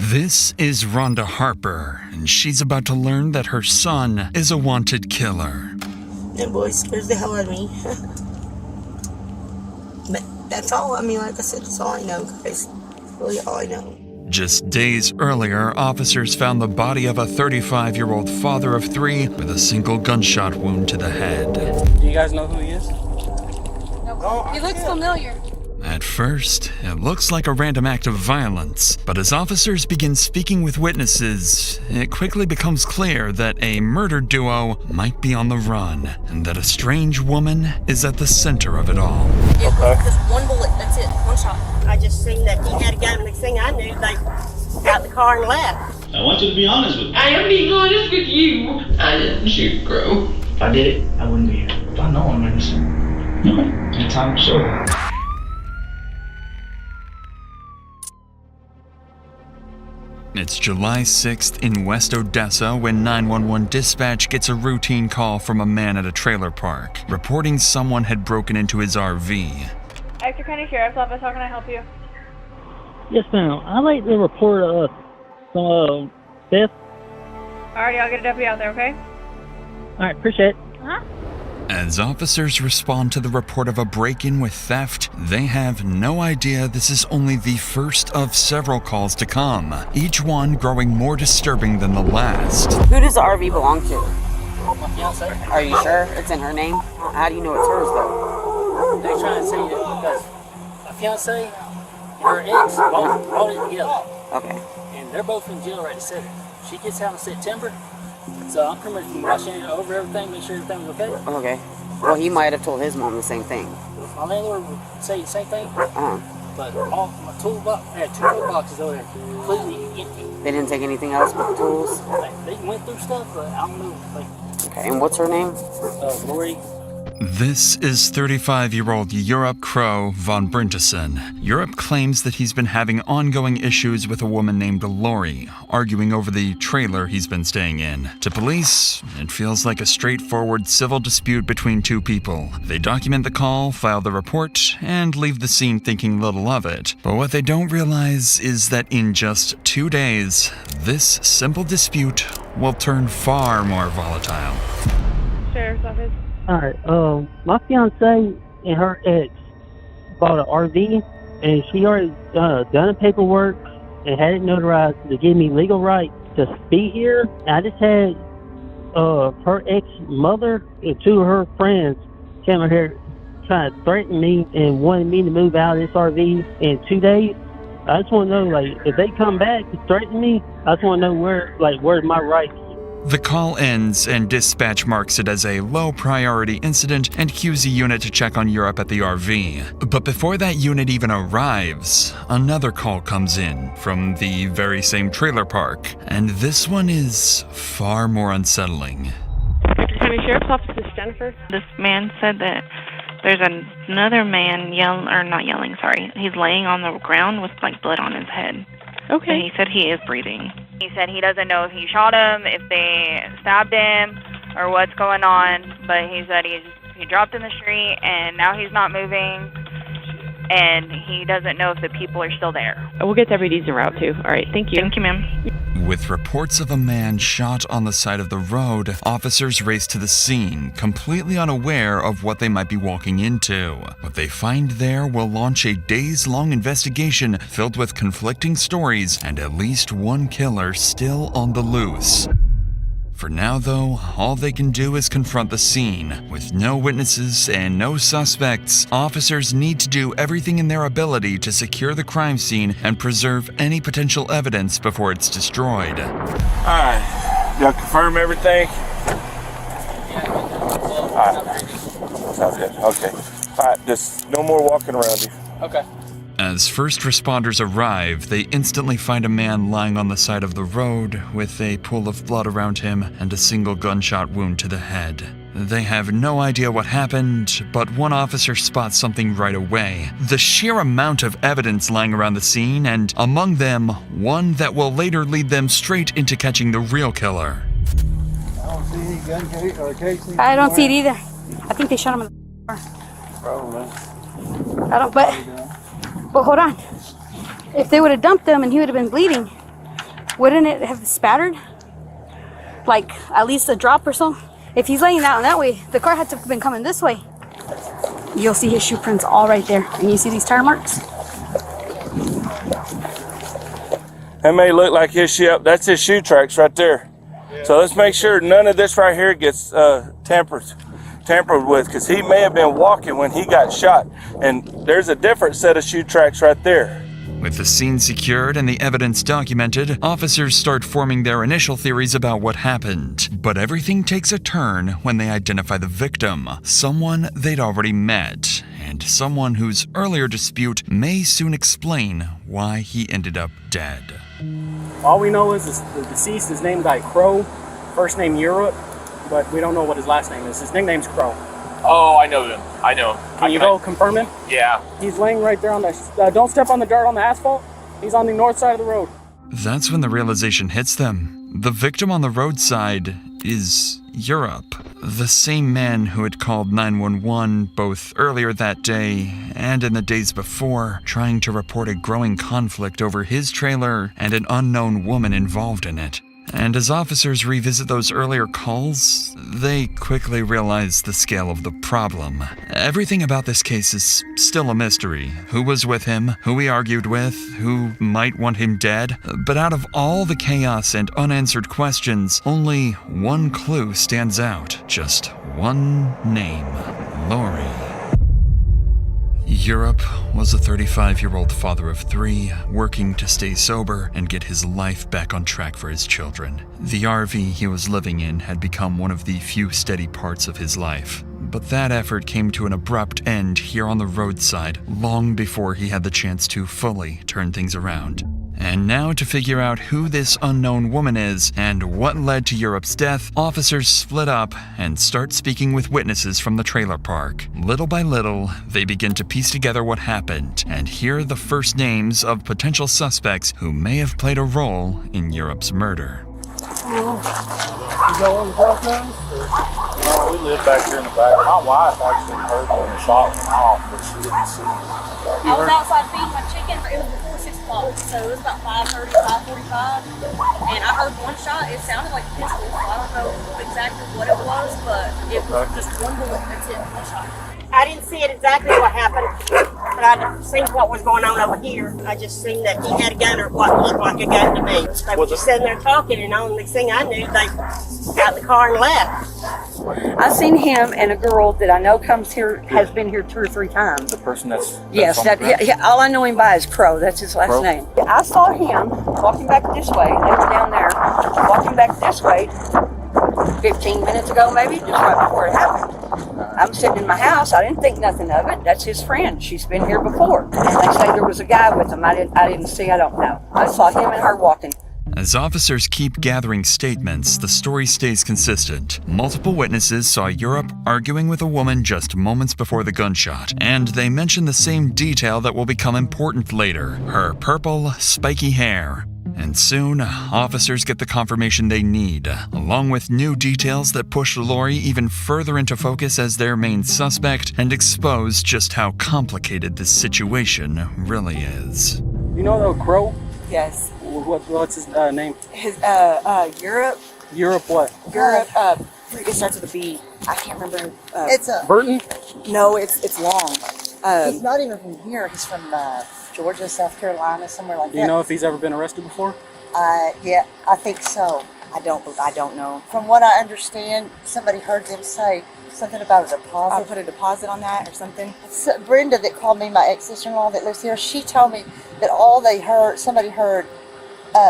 This is Rhonda Harper, and she's about to learn that her son is a wanted killer. That boy scares the hell out of me. But that's all. I mean, like I said, that's all I know, guys. That's really all I know. Just days earlier, officers found the body of a 35-year-old father of three with a single gunshot wound to the head. Do you guys know who he is? No. He looks familiar. At first, it looks like a random act of violence, but as officers begin speaking with witnesses, it quickly becomes clear that a murder duo might be on the run, and that a strange woman is at the center of it all. Okay. Just one bullet, that's it, one shot. I just seen that he had a gun. Next thing I knew, they got in the car and left. I want you to be honest with me. I am being honest with you. I didn't shoot Crow. If I did it, I wouldn't be here. If I know I'm innocent. Okay. It's time to show it. It's July 6th in West Odessa when 911 dispatch gets a routine call from a man at a trailer park, reporting someone had broken into his RV. Ector County Sheriff's Office, how can I help you? Yes, ma'am. I'd like to report some theft. Alrighty, I'll get a deputy out there, okay? Alright, appreciate it. Uh-huh. As officers respond to the report of a break-in with theft, they have no idea this is only the first of several calls to come, each one growing more disturbing than the last. Who does the RV belong to? My fiance. Are you sure it's in her name? How do you know it's hers, though? They're trying to say that because my fiance and her ex brought it together. Okay. And they're both in jail right this second. She gets out in September. So I'm pretty much watching over everything, make sure everything was okay. Okay. Well, he might have told his mom the same thing. My landlord would say the same thing. Uh-huh. But all my toolbox, I had two toolboxes over there, completely empty. They didn't take anything else but the tools? Like, they went through stuff, but I don't know. Like, Okay, and what's her name? Lori. This is 35-year-old Europe Crow von Brinteson. Europe claims that he's been having ongoing issues with a woman named Lori, arguing over the trailer he's been staying in. To police, it feels like a straightforward civil dispute between two people. They document the call, file the report, and leave the scene thinking little of it. But what they don't realize is that in just 2 days, this simple dispute will turn far more volatile. Sheriff's Office. Alright, my fiance and her ex bought an RV, and she already done the paperwork and had it notarized to give me legal right to be here. I just had her ex-mother and two of her friends came over here trying to threaten me and wanted me to move out of this RV in 2 days. I just want to know, like, if they come back to threaten me, I just want to know where's my rights. The call ends and dispatch marks it as a low-priority incident and cues a unit to check on Europe at the RV. But before that unit even arrives, another call comes in from the very same trailer park, and this one is far more unsettling. County Sheriff's Office, this is Jennifer. This man said that there's another man he's laying on the ground with like blood on his head. Okay. And he said he is breathing. He said he doesn't know if he shot him, if they stabbed him, or what's going on, but he said he dropped in the street, and now he's not moving, and he doesn't know if the people are still there. We'll get deputies en route, too. All right, thank you. Thank you, ma'am. With reports of a man shot on the side of the road, officers race to the scene, completely unaware of what they might be walking into. What they find there will launch a days-long investigation filled with conflicting stories and at least one killer still on the loose. For now, though, all they can do is confront the scene. With no witnesses and no suspects, officers need to do everything in their ability to secure the crime scene and preserve any potential evidence before it's destroyed. Alright, y'all confirm everything? Alright, sounds good, okay. Alright, just no more walking around you. Okay. As first responders arrive, they instantly find a man lying on the side of the road with a pool of blood around him and a single gunshot wound to the head. They have no idea what happened, but one officer spots something right away. The sheer amount of evidence lying around the scene, and among them, one that will later lead them straight into catching the real killer. I don't see any gun case or casing. I don't see it either. I think they shot him in the car. Probably. I don't, but hold on. If they would have dumped him and he would have been bleeding, Wouldn't it have spattered? Like at least a drop or so? If he's laying down that way, the car had to have been coming this way. You'll see his shoe prints all right there. And you see these tire marks? That may look like his shoe. That's his shoe tracks right there. So let's make sure none of this right here gets tampered with, because he may have been walking when he got shot. And there's a different set of shoe tracks right there. With the scene secured and the evidence documented, officers start forming their initial theories about what happened. But everything takes a turn when they identify the victim, someone they'd already met, and someone whose earlier dispute may soon explain why he ended up dead. All we know is the deceased is named by Crow, first name Europe, but we don't know what his last name is. His nickname's Crow. Oh, I know him. I know him. Can you go confirm him? Yeah. He's laying right there on the, don't step on the dirt on the asphalt. He's on the north side of the road. That's when the realization hits them. The victim on the roadside is Europe, the same man who had called 911 both earlier that day and in the days before, trying to report a growing conflict over his trailer and an unknown woman involved in it. And as officers revisit those earlier calls, they quickly realize the scale of the problem. Everything about this case is still a mystery. Who was with him? Who he argued with? Who might want him dead? But out of all the chaos and unanswered questions, only one clue stands out. Just one name: Lori. Europe was a 35-year-old father of 3, working to stay sober and get his life back on track for his children. The RV he was living in had become one of the few steady parts of his life. But that effort came to an abrupt end here on the roadside, long before he had the chance to fully turn things around. And now, to figure out who this unknown woman is and what led to Europe's death, officers split up and start speaking with witnesses from the trailer park. Little by little, they begin to piece together what happened and hear the first names of potential suspects who may have played a role in Europe's murder. We live back here in the back. My wife actually heard when the shot went off, but she didn't see it. I was outside feeding my chicken. It was before 6 o'clock, so it was about 5:30, 5:45. And I heard one shot. It sounded like a pistol. I don't know exactly what it was, but it was just one bullet. That's it, one shot. I didn't see it exactly what happened, but I seen what was going on over here. I just seen that he had a gun or what looked like a gun to me. They were just sitting there talking, and on the next thing I knew, they got in the car and left. I seen him and a girl that I know comes here, has been here 2 or 3 times. The person that's Yes, all I know him by is Crow. That's his last name. I saw him walking back this way. They was down there walking back this way 15 minutes ago, maybe, just right before it happened. I'm sitting in my house. I didn't think nothing of it. That's his friend. She's been here before. And they say there was a guy with him. I didn't see. I don't know. I saw him and her walking. As officers keep gathering statements, the story stays consistent. Multiple witnesses saw Europe arguing with a woman just moments before the gunshot, and they mention the same detail that will become important later: her purple, spiky hair. And soon, officers get the confirmation they need, along with new details that push Lori even further into focus as their main suspect and expose just how complicated this situation really is. You know the Crow? Yes. What's his name? His Europe. Europe what? Europe. It starts with a B. I can't remember. It's a Burton. No, it's long. he's not even from here. He's from Georgia, South Carolina, somewhere like that. Do you know if he's ever been arrested before? Yeah, I think so. I don't know. From what I understand, somebody heard them say something about a deposit. I'll put a deposit on that or something. So Brenda, that called me, my ex-sister-in-law that lives here, she told me that all they heard, somebody heard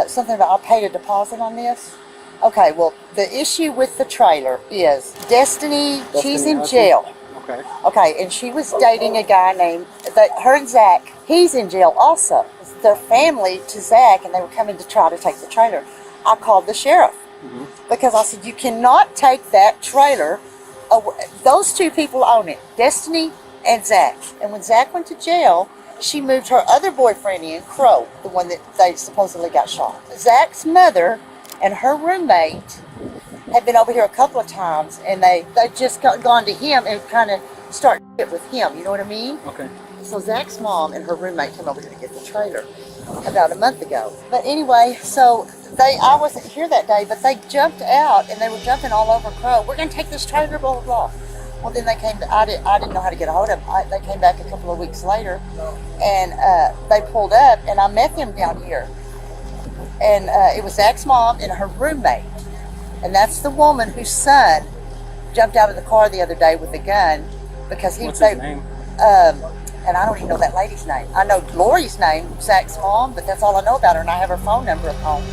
something about I paid a deposit on this. Okay, well, the issue with the trailer is Destiny she's in jail. Okay. Okay, and she was dating a guy named, her and Zach, he's in jail also. Their family to Zach, and they were coming to try to take the trailer. I called the sheriff because I said, you cannot take that trailer. Those two people own it, Destiny and Zach. And when Zach went to jail, she moved her other boyfriend in, Crow, the one that they supposedly got shot. Zach's mother and her roommate had been over here a couple of times, and they just gone to him and kind of started it with him. You know what I mean? Okay. So Zach's mom and her roommate came over here to get the trailer about a month ago. But anyway, so I wasn't here that day, but they jumped out and they were jumping all over Crow. We're going to take this trailer, blah, blah, blah. Well, then they came, I didn't know how to get a hold of them. They came back a couple of weeks later and they pulled up and I met them down here. And it was Zach's mom and her roommate. And that's the woman whose son jumped out of the car the other day with a gun because What's his name? And I don't even know that lady's name. I know Lori's name, Zach's mom, but that's all I know about her, and I have her phone number at home.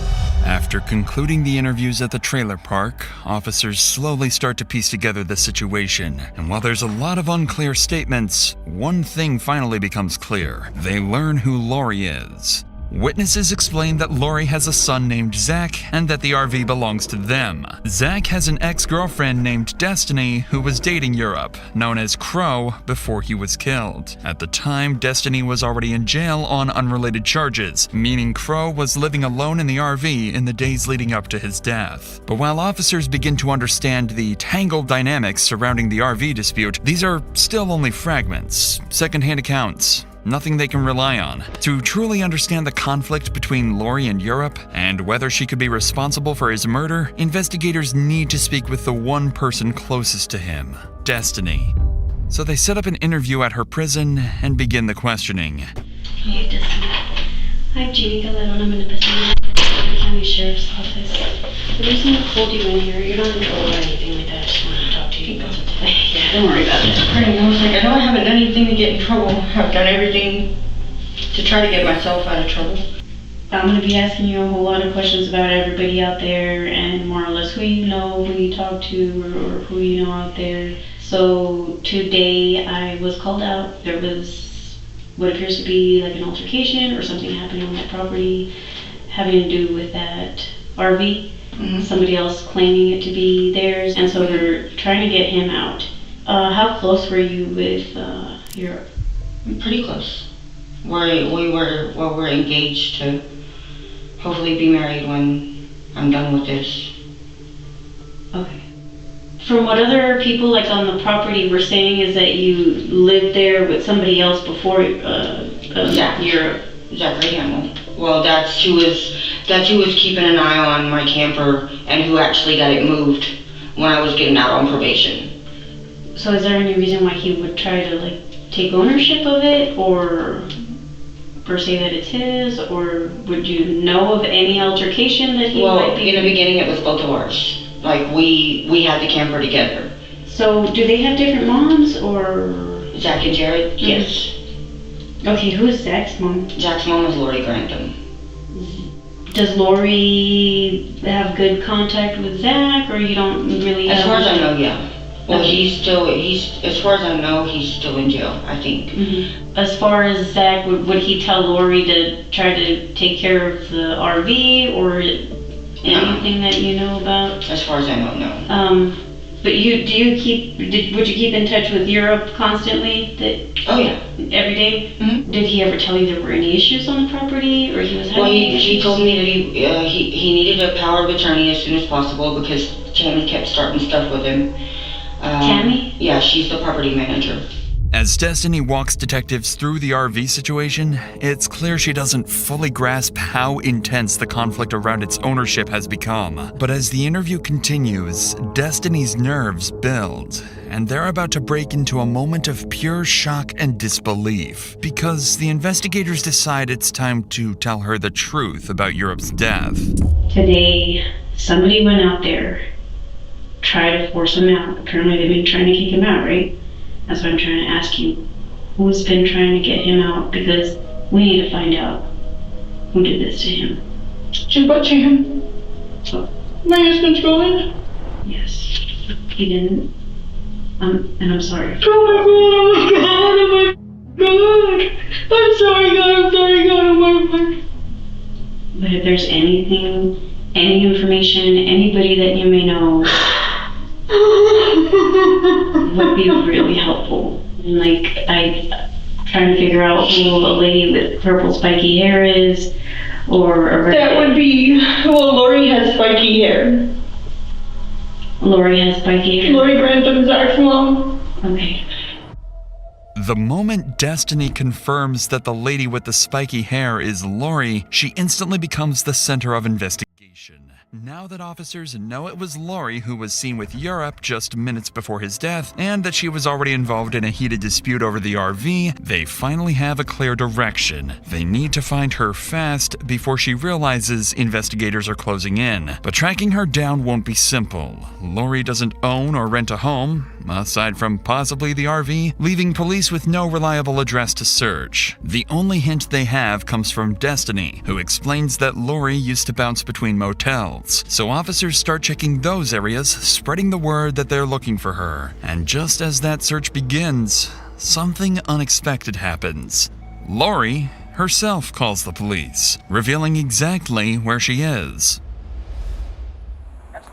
After concluding the interviews at the trailer park, officers slowly start to piece together the situation. And while there's a lot of unclear statements, one thing finally becomes clear. They learn who Lori is. Witnesses explain that Lori has a son named Zach and that the RV belongs to them. Zach has an ex-girlfriend named Destiny who was dating Europe, known as Crow, before he was killed. At the time, Destiny was already in jail on unrelated charges, meaning Crow was living alone in the RV in the days leading up to his death. But while officers begin to understand the tangled dynamics surrounding the RV dispute, these are still only fragments, secondhand accounts. Nothing they can rely on. To truly understand the conflict between Lori and Europe, and whether she could be responsible for his murder, investigators need to speak with the one person closest to him, Destiny. So they set up an interview at her prison and begin the questioning. Hey, Destiny. I'm Jeannie Galero, and I'm in the Pasadena County Sheriff's Office. The reason I pulled you in here, you're not in trouble or anything like that. I just wanted to talk to you about it today. Yeah, don't worry about it. I was like, I know I haven't done anything to get in trouble. I've done everything to try to get myself out of trouble. I'm going to be asking you a whole lot of questions about everybody out there and more or less who you know, who you talk to, or who you know out there. So today I was called out. There was what appears to be like an altercation or something happening on that property having to do with that RV. Somebody else claiming it to be theirs, and so they're trying to get him out. How close were you with Europe? Pretty close. We're engaged to hopefully be married when I'm done with this. Okay. From what other people like on the property were saying is that you lived there with somebody else before Europe. Zachary Hamill. Well, that's who was keeping an eye on my camper and who actually got it moved when I was getting out on probation. So is there any reason why he would try to like take ownership of it, or per se that it's his, or would you know of any altercation that he might be? In the beginning it was both of ours. Like we had the camper together. So do they have different moms, or? Zach and Jared? Yes. Okay, who is Zach's mom? Zach's mom is Lori Grantham. Does Lori have good contact with Zach, or you don't really have? As far as I know, yeah. Well, as far as I know, he's still in jail, I think. As far as Zach, would he tell Lori to try to take care of the RV, or anything that you know about? As far as I know, no. But would you keep in touch with Europe constantly? Oh yeah. Every day? Did he ever tell you there were any issues on the property, or he was having any issues? He told me that he needed a power of attorney as soon as possible because Tammy kept starting stuff with him. Tammy? Yeah, she's the property manager. As Destiny walks detectives through the RV situation, it's clear she doesn't fully grasp how intense the conflict around its ownership has become. But as the interview continues, Destiny's nerves build, and they're about to break into a moment of pure shock and disbelief, because the investigators decide it's time to tell her the truth about Europe's death. Today, somebody went out there, tried to force him out. Apparently they've been trying to kick him out, right? That's what I'm trying to ask you. Who's been trying to get him out? Because we need to find out who did this to him. But to him? So, my husband's gone? Yes. He didn't. And I'm sorry. Oh my God, oh my God. I'm sorry, God, oh my God. But if there's anything, any information, anybody that you may know, would be really helpful. Like, I'm trying to figure out who a lady with purple spiky hair is, or a redhead. That would be, well, Lori has spiky hair. Lori has spiky hair? Lori Grantham's Zach's mom. Okay. The moment Destiny confirms that the lady with the spiky hair is Lori, she instantly becomes the center of investigation. Now that officers know it was Lori who was seen with Europe just minutes before his death, and that she was already involved in a heated dispute over the RV, they finally have a clear direction. They need to find her fast before she realizes investigators are closing in. But tracking her down won't be simple. Lori doesn't own or rent a home, aside from possibly the RV, leaving police with no reliable address to search. The only hint they have comes from Destiny, who explains that Lori used to bounce between motels. So officers start checking those areas, spreading the word that they're looking for her. And just as that search begins, something unexpected happens. Lori herself calls the police, revealing exactly where she is.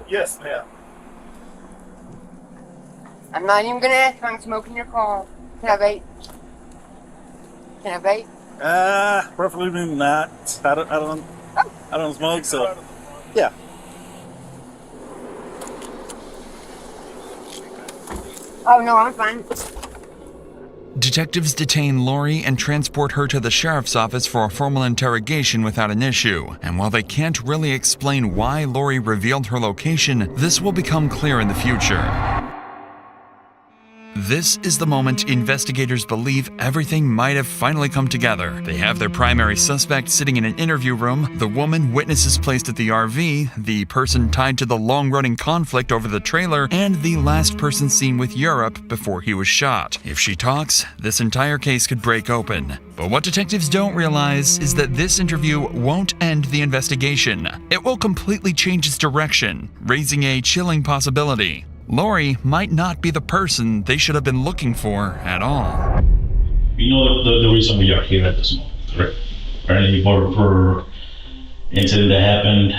Yes, ma'am. I'm not even gonna ask if I'm smoking your car. Can I vape? Can I vape? Preferably not. I don't smoke, so yeah. Oh no, I'm fine. Detectives detain Lori and transport her to the sheriff's office for a formal interrogation without an issue. And while they can't really explain why Lori revealed her location, this will become clear in the future. This is the moment investigators believe everything might have finally come together. They have their primary suspect sitting in an interview room, the woman witnesses placed at the RV, the person tied to the long-running conflict over the trailer, and the last person seen with Europe before he was shot. If she talks, this entire case could break open. But what detectives don't realize is that this interview won't end the investigation. It will completely change its direction, raising a chilling possibility. Lori might not be the person they should have been looking for at all. You know the reason we are here at this moment, correct? Apparently for incident that happened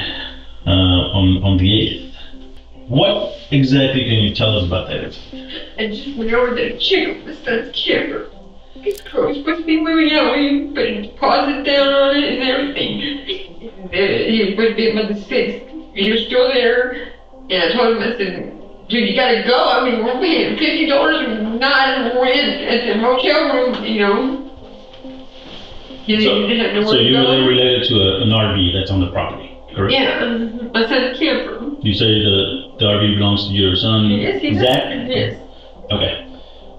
on the 8th. What exactly can you tell us about that incident? I just went over to check on my son's camper. His car was supposed to be moving out. He put a deposit down on it and everything. He was supposed to be at the 6th. He was still there. And I told him, I said, dude, you gotta go. I mean, we're paying $50 a night rent at the hotel room, you know. So you were there related to an RV that's on the property, correct? Yeah, my son's camper. You say the RV belongs to your son, Yes, he does. Zach? Yes. Okay.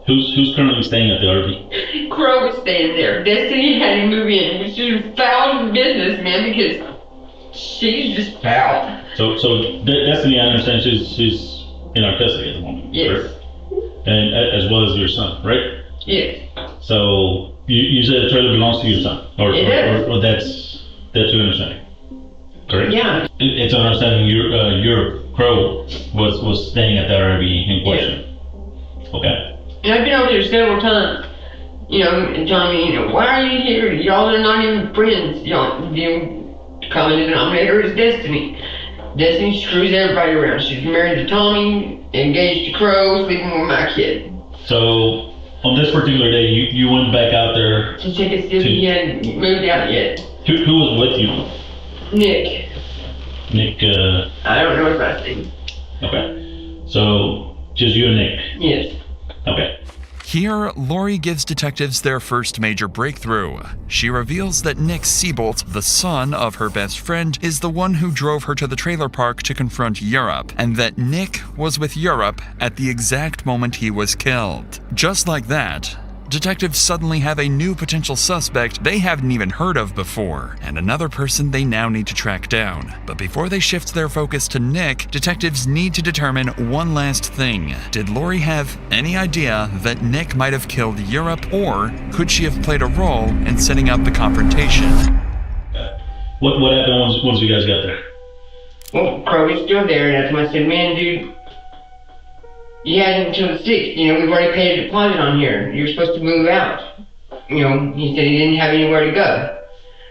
Who's currently staying at the RV? Crow was staying there. Destiny had him move in, which is foul business, man, because she's just foul. So Destiny, I understand she's in our custody at the moment. Yes. Right? And as well as your son, right? Yes. So you said the trailer belongs to your son, or that's your understanding, correct? Yeah. It's an understanding your Crow was staying at the RV in question. Yeah. Okay. And I've been over there several times, you know, and telling me, you know, why are you here? Y'all are not even friends. Y'all, common denominator is Destiny. Destiny screws everybody around. She's married to Tommy, engaged to Crow, sleeping with my kid. So, on this particular day, you went back out there to check and see if he hadn't moved out yet. Who was with you? Nick. Nick, I don't know his last name. Okay. So, just you and Nick? Yes. Okay. Here, Lori gives detectives their first major breakthrough. She reveals that Nick Seabolt, the son of her best friend, is the one who drove her to the trailer park to confront Europe, and that Nick was with Europe at the exact moment he was killed. Just like that, detectives suddenly have a new potential suspect they haven't even heard of before, and another person they now need to track down. But before they shift their focus to Nick, detectives need to determine one last thing. Did Lori have any idea that Nick might have killed Europe, or could she have played a role in setting up the confrontation? What happened once you guys got there? Well, Crowley's still there, and that's when I said, man, dude, you had him until the 6th. You know, we've already paid a deposit on here. You're supposed to move out. You know, he said he didn't have anywhere to go.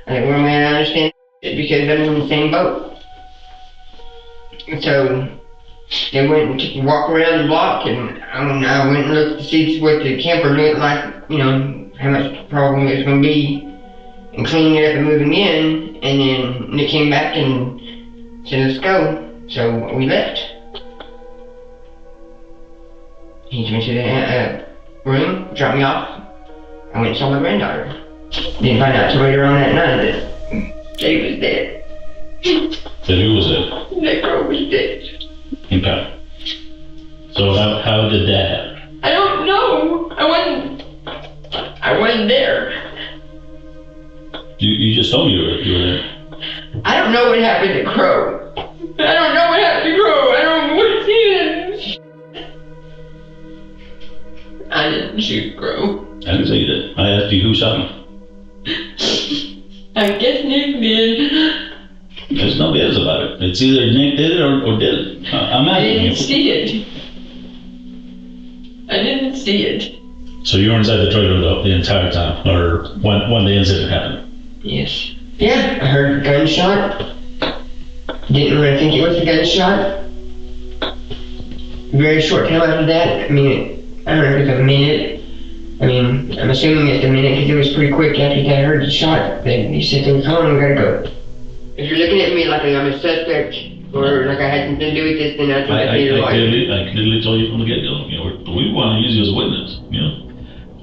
I said, well, man, I understand because I'm in the same boat. And so they went and took a walk around the block, and I went and looked to see what the camper looked like, you know, how much problem it was going to be, and cleaning it up and moving in. And then Nick came back and said, let's go. So we left. He went to the room, dropped me off, I went and saw my granddaughter. Didn't find out till later on that night that Jay was dead. That who was it? That girl was dead. Okay. So how did that happen? I don't know. I wasn't there. You just told me you were there. I don't know what happened to Crow. I don't know what happened to Crow. I don't know what he did. I didn't shoot Crow. I didn't say you did. I asked you who shot him. I guess Nick did. There's no ifs about it. It's either Nick did it or did it. I'm I asking didn't you. see it. I didn't see it. So you were inside the trailer the entire time, or when the incident happened? Yes. Yeah, I heard a gunshot. Didn't really think it was a gunshot. Very short time after that. I mean, I don't know if it's a minute. I mean, I'm assuming it's a minute because it was pretty quick after I heard the shot. Then he said, "Come on, we gotta go." If you're looking at me like I'm a suspect or like I had something to do with this, then I think that's either I clearly told you from the get-go. You know, we want to use you as a witness. You know,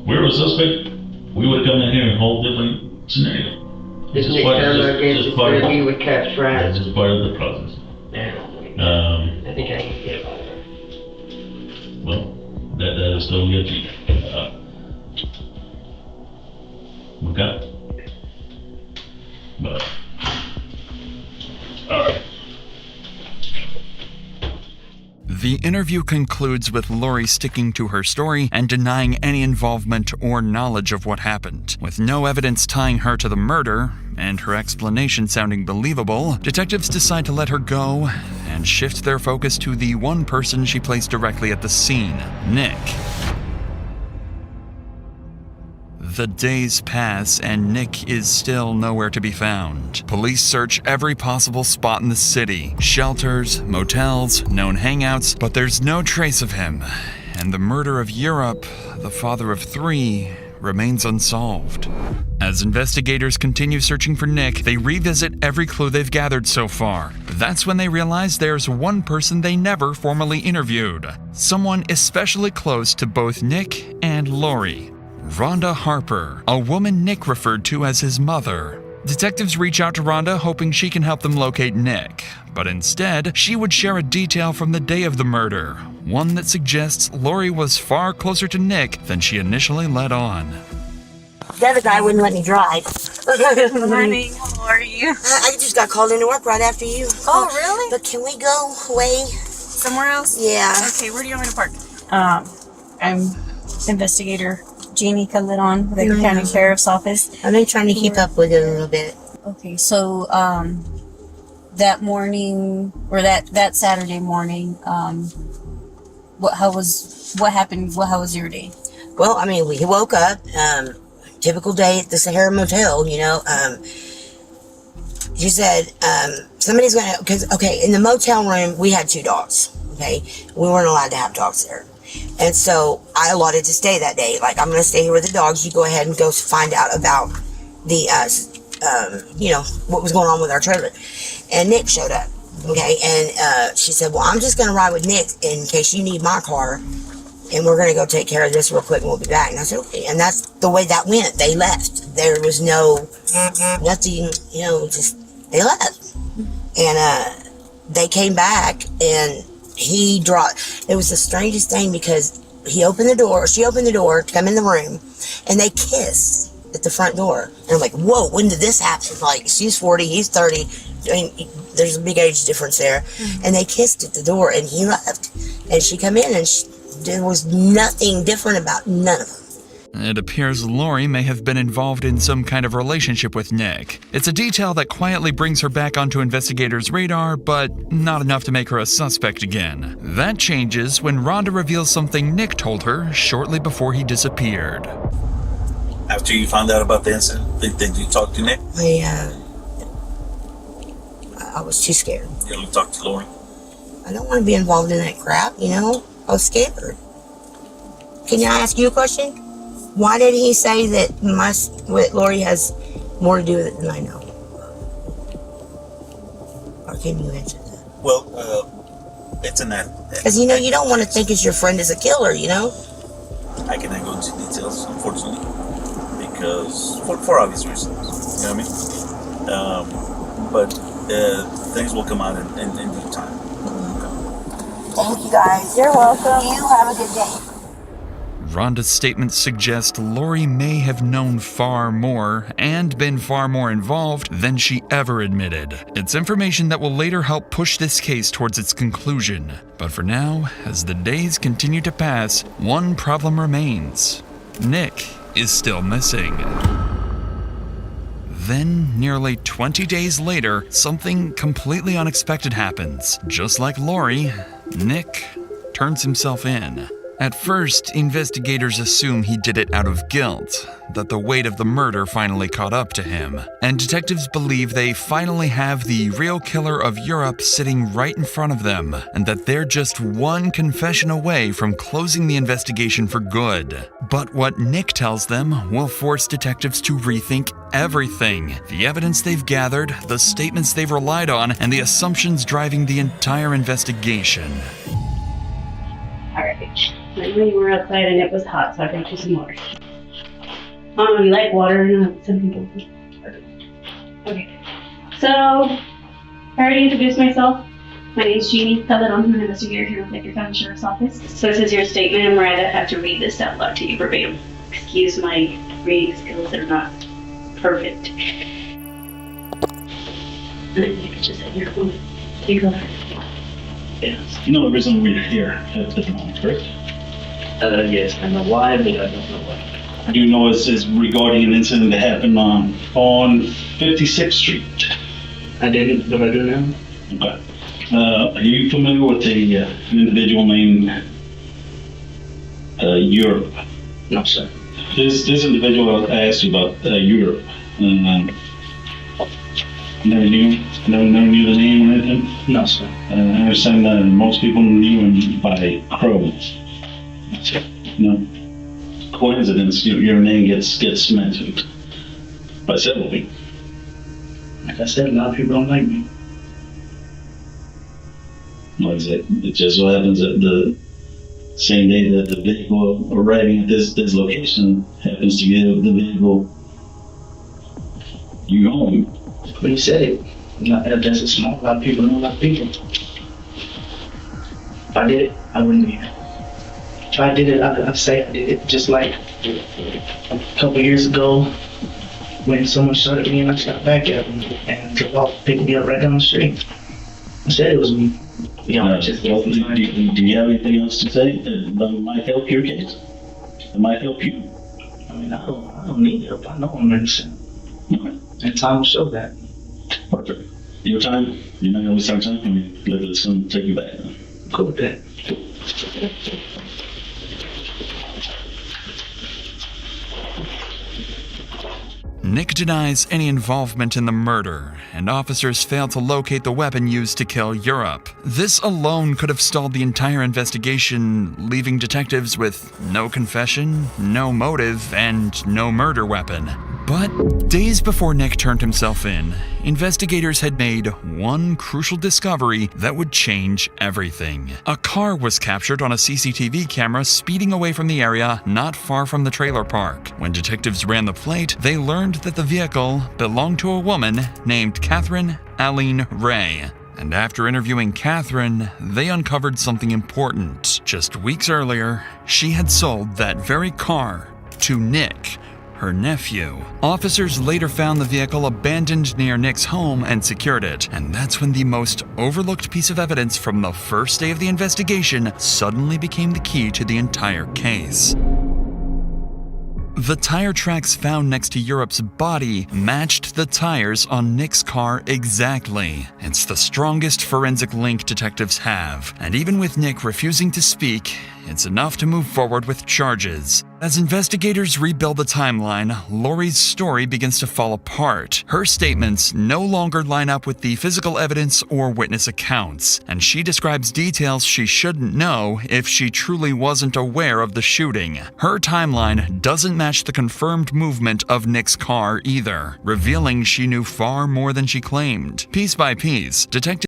we're a suspect. We would have come in here in a whole different scenario. This next time I guess it's going to be with cuffs, right? That's just part of the process. Yeah. I think I can get it. Well, that is totally up to you. Okay. But, alright. The interview concludes with Lori sticking to her story and denying any involvement or knowledge of what happened. With no evidence tying her to the murder, and her explanation sounding believable, detectives decide to let her go and shift their focus to the one person she placed directly at the scene, Nick. The days pass and Nick is still nowhere to be found. Police search every possible spot in the city, shelters, motels, known hangouts, but there's no trace of him. And the murder of Europe, the father of 3, remains unsolved. As investigators continue searching for Nick, they revisit every clue they've gathered so far. That's when they realize there's one person they never formally interviewed. Someone especially close to both Nick and Lori. Rhonda Harper, a woman Nick referred to as his mother. Detectives reach out to Rhonda hoping she can help them locate Nick, but instead, she would share a detail from the day of the murder, one that suggests Lori was far closer to Nick than she initially let on. The other guy wouldn't let me drive. Good morning, how are you? I just got called into work right after you. Oh, really? But can we go away? Somewhere else? Yeah. Okay, where do you want me to park? I'm investigator Jeannie Kalidon with the County Sheriff's Office. I've been trying to keep up with it a little bit. Okay, so that morning or that Saturday morning, how was your day? Well, I mean, we woke up, typical day at the Sahara Motel, you know. She said, somebody's gonna, in the motel room, we had 2 dogs, okay? We weren't allowed to have dogs there. And so I allotted to stay that day. Like, I'm going to stay here with the dogs. You go ahead and go find out about the, what was going on with our trailer. And Nick showed up, okay? And she said, well, I'm just going to ride with Nick in case you need my car. And we're going to go take care of this real quick and we'll be back. And I said, okay. And that's the way that went. They left. There was nothing, just, they left. And they came back and he dropped. It was the strangest thing because she opened the door to come in the room and they kissed at the front door. And I'm like, whoa, when did this happen? Like, she's 40, he's 30. I mean, there's a big age difference there. Mm-hmm. And they kissed at the door and he left. And she come in and there was nothing different about none of them. It appears Lori may have been involved in some kind of relationship with Nick. It's a detail that quietly brings her back onto investigators' radar, but not enough to make her a suspect again. That changes when Rhonda reveals something Nick told her shortly before he disappeared. After you found out about the incident, did you talk to Nick? I was too scared. You don't talk to Lori? I don't want to be involved in that crap, I was scared. Can I ask you a question? Why did he say that Lori has more to do with it than I know? Or can you answer that? Well, it's in that. Because, you don't want to think as your friend is a killer, I cannot go into details, unfortunately. because for obvious reasons. You know what I mean? But things will come out in due time. Thank you guys. You're welcome. You have a good day. Rhonda's statements suggest Lori may have known far more and been far more involved than she ever admitted. It's information that will later help push this case towards its conclusion. But for now, as the days continue to pass, one problem remains. Nick is still missing. Then, nearly 20 days later, something completely unexpected happens. Just like Lori, Nick turns himself in. At first, investigators assume he did it out of guilt, that the weight of the murder finally caught up to him, and detectives believe they finally have the real killer of Europe sitting right in front of them, and that they're just one confession away from closing the investigation for good. But what Nick tells them will force detectives to rethink everything: the evidence they've gathered, the statements they've relied on, and the assumptions driving the entire investigation. Alright. I know you were outside and it was hot, so I brought you some water. You like water? Some people. Okay. So, I already introduced myself. My name's Jeannie Pellet. I'm an investigator here with Baker County Sheriff's Office. So this is your statement, and I have to read this out loud to you verbatim. Excuse my reading skills, they're not perfect. And then you can just have your phone. You go. Yes. You know the reason we're here at the moment, correct? Yes, I know why, but I don't know why. I do know it's regarding an incident that happened on 56th Street. I didn't, but I do now. Okay. Are you familiar with an individual named Europe? No, sir. This individual I asked you about Europe. Never knew the name or anything? No, sir. I understand that most people knew him by Crow. That's it. No. Coincidence, your name gets mentioned by several people. Like I said, a lot of people don't like me. What is it? It just so happens that the same day that the vehicle arriving at this location happens to give the vehicle you home. When you said it, that's a small, a lot of people know a lot of people. If I did it, I wouldn't be here. If I did it, I'd say I did it. Just like a couple years ago when someone shot at me and I shot back at them and drove off, picked me up right down the street. I said it was me. Do you have anything else to say that might help your case? That might help you? I mean, I don't need help. I know I'm innocent. Okay. And time will show that. Perfect. Your time? You're not going to waste our time? I mean, let's go take you back. Cool with that. Nick denies any involvement in the murder, and officers fail to locate the weapon used to kill Europe. This alone could have stalled the entire investigation, leaving detectives with no confession, no motive, and no murder weapon. But days before Nick turned himself in, investigators had made one crucial discovery that would change everything. A car was captured on a CCTV camera speeding away from the area not far from the trailer park. When detectives ran the plate, they learned that the vehicle belonged to a woman named Catherine Aline Ray. And after interviewing Catherine, they uncovered something important. Just weeks earlier, she had sold that very car to Nick, her nephew. Officers later found the vehicle abandoned near Nick's home and secured it, and that's when the most overlooked piece of evidence from the first day of the investigation suddenly became the key to the entire case. The tire tracks found next to Europe's body matched the tires on Nick's car exactly. It's the strongest forensic link detectives have, and even with Nick refusing to speak, it's enough to move forward with charges. As investigators rebuild the timeline, Lori's story begins to fall apart. Her statements no longer line up with the physical evidence or witness accounts, and she describes details she shouldn't know if she truly wasn't aware of the shooting. Her timeline doesn't match the confirmed movement of Nick's car either, revealing she knew far more than she claimed. Piece by piece, detectives